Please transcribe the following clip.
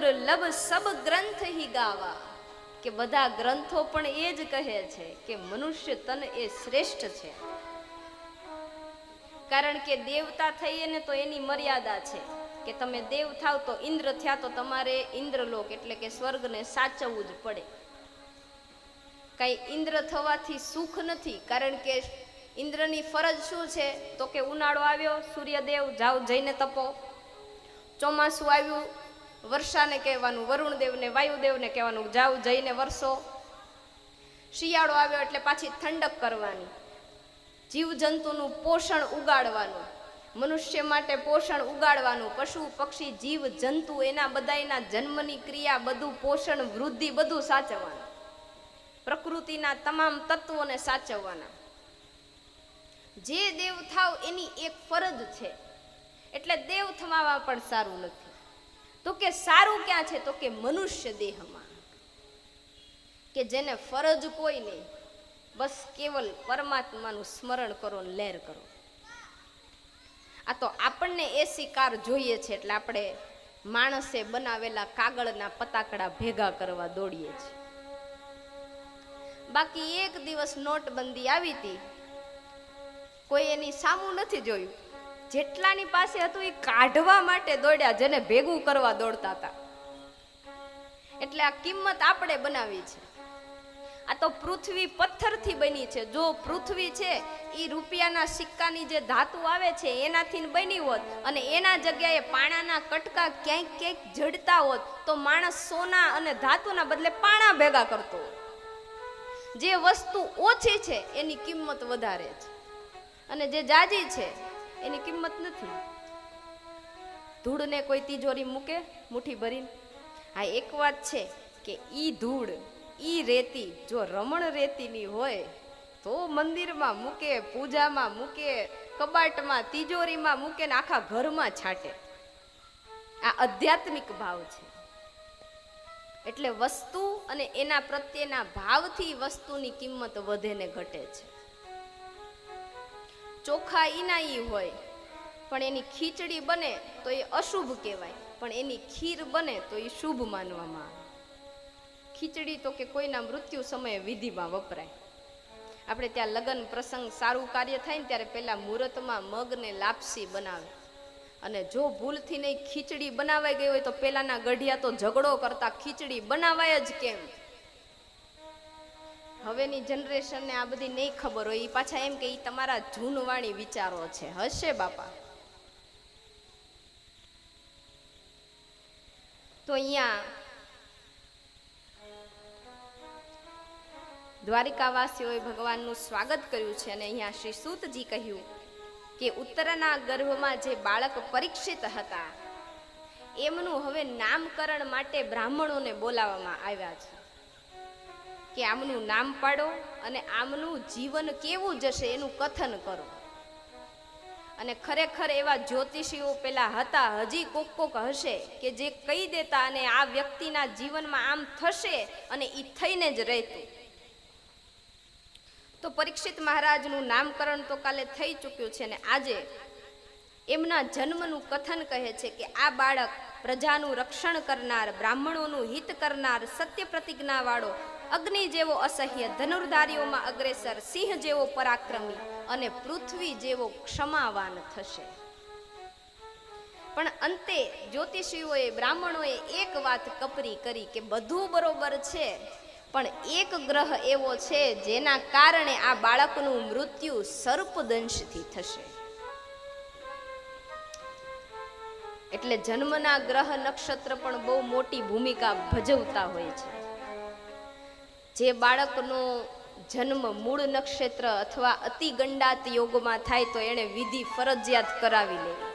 દુર્લભ સબ ગ્રંથ હી ગાવા, કે બધા ગ્રંથો પણ એ જ કહે છે કે મનુષ્ય તન એ શ્રેષ્ઠ છે. કારણ કે દેવતા થઈએ ને તો એની મર્યાદા છે કે તમે દેવ થાવ તો ઇન્દ્ર થયા તો તમારે ઇન્દ્રલોક એટલે કે સ્વર્ગને સાચવવું જ પડે. કઈ ઇન્દ્ર થવાથી સુખ નથી, કારણ કે ઇન્દ્રની ફરજ શું છે તો કે ઉનાળો આવ્યો સૂર્યદેવ જાઓ જઈને તપો, ચોમાસું આવ્યું વર્ષાને કહેવાનું, વરુણદેવને વાયુદેવને કહેવાનું જાઓ જઈને વરસો, શિયાળો આવ્યો એટલે પાછી ઠંડક કરવાની, જીવજંતુનું પોષણ ઉગાડવાનું, મનુષ્ય માટે પોષણ ઉગાડવાનું, પશુ પક્ષી જીવ જંતુ એના બધાના જન્મની ક્રિયા બધું પોષણ વૃદ્ધિ બધું સાચવવાનું, પ્રકૃતિના તમામ તત્વોને સાચવવાના. જે દેવ થાવ એની એક ફરજ છે, એટલે દેવ થવામાં પણ સારું નથી. તો કે સારું ક્યાં છે તો કે મનુષ્ય દેહમાં, કે જેને ફરજ કોઈ નહીં, બસ કેવલ પરમાત્માનું સ્મરણ કરો ને લહેર કરો. આ તો આપણને એસી કાર જોઈએ છે એટલે આપણે માણસે બનાવેલા કાગળના પતાકડા ભેગા કરવા દોડીએ છીએ. બાકી એક દિવસ નોટબંધી આવી હતી, કોઈ એની સામું નથી જોયું, જેટલાની પાસે હતું એ કાઢવા માટે દોડ્યા, જેને ભેગું કરવા દોડતા હતા. એટલે આ કિંમત આપણે બનાવી છે. આ તો પૃથ્વી પથ્થરથી બની છે. જો પૃથ્વી છે એ રૂપિયાના સિક્કાની જે ધાતુ આવે છે એનાથી બની હોત અને એના જગ્યાએ પાણાના કટકા ક્યાંક ક્યાંક જડતા હોત તો માણસ સોના અને ધાતુના બદલે પાણા ભેગા કરતો હોત. જે વસ્તુ ઓછી છે એની કિંમત વધારે છે અને જે જાજી છે એની કિંમત નથી. ધૂળને કોઈ તિજોરી મૂકે મુઠ્ઠી ભરીને? હા, એક વાત છે કે ઈ ધૂળ ઈ રેતી જો રમણ રેતીની હોય તો મંદિરમાં મૂકે, પૂજામાં મૂકે, કબાટમાં તિજોરીમાં મૂકે ને આખા ઘરમાં છાંટે. આ આધ્યાત્મિક ભાવ છે. એટલે વસ્તુ અને એના પ્રત્યેના ભાવથી વસ્તુની કિંમત વધે ને ઘટે છે. ચોખા ઈના ઈ હોય પણ એની ખીચડી બને તો એ અશુભ કહેવાય, પણ એની ખીર બને તો એ શુભ માનવામાં આવે. ખીચડી તો કે કોઈના મૃત્યુ સમયે વિધિમાં વપરાય. આપણે ત્યાં લગ્ન પ્રસંગ સારું કાર્ય થાય ને ત્યારે પહેલા મુહૂર્તમાં મગને લાપસી બનાવે, અને જો ભૂલથી નહીં ખીચડી બનાવાઈ ગઈ હોય તો પેલાના ગઢિયા તો ઝઘડો કરતા ખીચડી બનાવાય જ કેમ. હવેની જનરેશનને આ બધી નહીં ખબર હોય, એ પાછા એમ કે એ તમારા જૂનવાણી વિચારો છે. હશે બાપા. તો અહીંયા દ્વારિકાવાસીઓએ ભગવાનનું સ્વાગત કર્યું છે અને અહીંયા શ્રી સૂતજી કહ્યું કે ઉત્તરના ગર્ભમાં જે બાળક પરીક્ષિત હતા એમનું હવે નામકરણ માટે બ્રાહ્મણોને બોલાવવામાં આવ્યા છે કે આમનું નામ પાડો અને આમનું જીવન કેવું જશે એનું કથન કરો. અને ખરેખર એવા જ્યોતિષીઓ પેલા હતા, હજી કોક હશે કે જે કહી દેતા અને આ વ્યક્તિના જીવનમાં આમ થશે અને એ થઈને જ રહેતું. તો પરીક્ષિત મહારાજનું નામકરણ તો કાલે થઈ ચૂક્યું છે ને આજે એમના જન્મનું કથન કહે છે કે આ બાળક પ્રજાનું રક્ષણ કરનાર, બ્રાહ્મણોનું હિત કરનાર, સત્ય પ્રતિજ્ઞા વાળો, અગ્નિ જેવો અસહ્ય, ધનુર્ધારીઓમાં અગ્રેસર, સિંહ જેવો પરાક્રમી અને પૃથ્વી જેવો ક્ષમાવાન થશે. પણ અંતે જ્યોતિષીઓએ, બ્રાહ્મણોએ એક વાત કપરી કરી કે બધું બરોબર છે પણ એક ગ્રહ એવો છે જેના કારણે આ બાળકનું મૃત્યુ સર્પદંશથી થશે. એટલે જન્મના ગ્રહ નક્ષત્ર પણ બહુ મોટી ભૂમિકા ભજવતા હોય છે. જે બાળકનો જન્મ મૂળ નક્ષત્ર અથવા અતિ ગંડાત યોગમાં થાય તો એને વિધિ ફરજિયાત કરાવી લેવી.